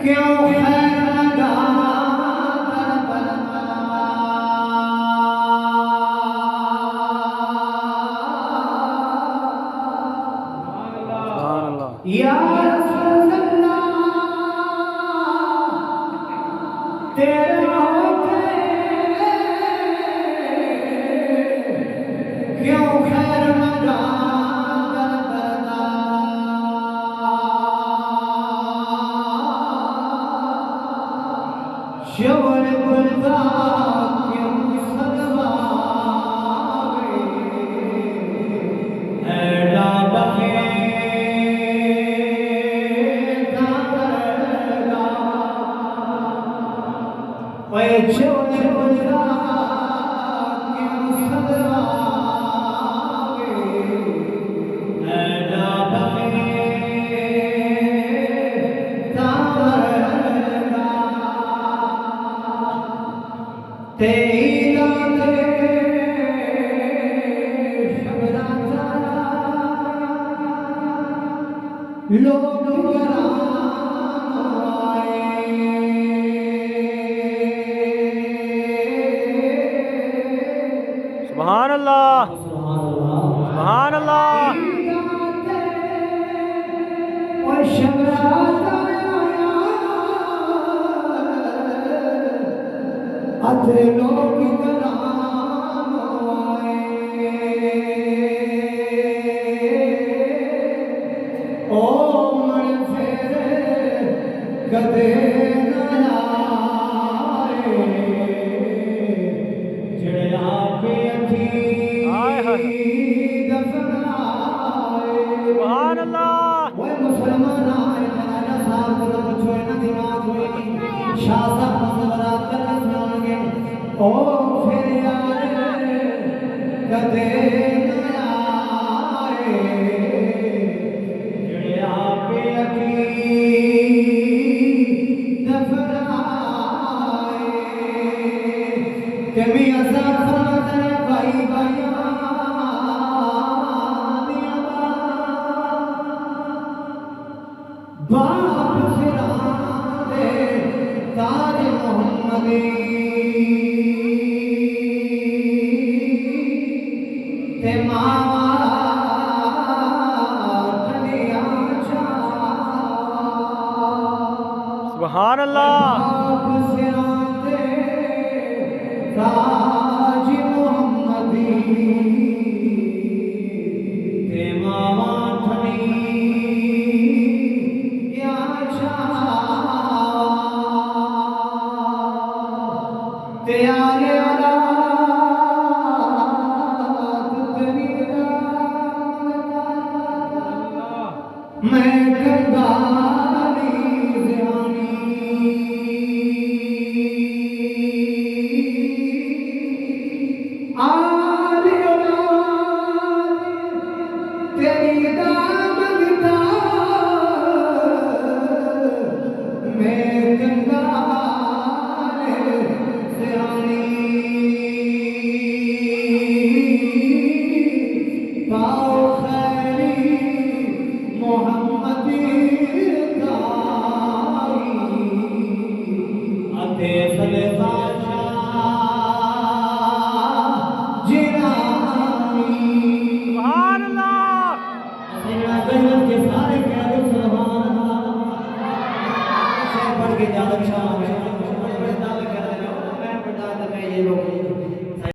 क्यों खैर लगा या रसूल अल्लाह तेरे होते क्यों खैर लगा शवर बुलदा क्यों सलवावे ऐडा बके दारगा ओए शवर बुलदा क्यों सलवावे ऐडा बके तेरा लोग सुभान अल्लाह सुभान अल्लाह। अतरे लोग ओ मन फेरे कदे न आए जड़े आपे अखी दफनाए सुभान अल्लाह। वो मुसलमान आए जनाजा साहब को पूछो ना दिमाग हुई शाह साहब मुसलमान कर सुनाएंगे ओ फिर यार कदे न आए जड़े आपे अखी दफनाए कभी असा फरमाते भाई भाई बाप फिराने ताज मोहम्मदी ते मावा ठंडिया सुभान अल्लाह बाप फिराने ताज मोहम्मदी ते मावा त्यारे वाला मैं गंगानी ज़ियानी आले औलाद तेरी दामनता मैं गंगानी ज़ियानी पाओ खैरी मोहम्मदी अते जिरानी सुभान अल्लाह के सारे क्या सुभान अल्लाह पढ़ के जालम शाह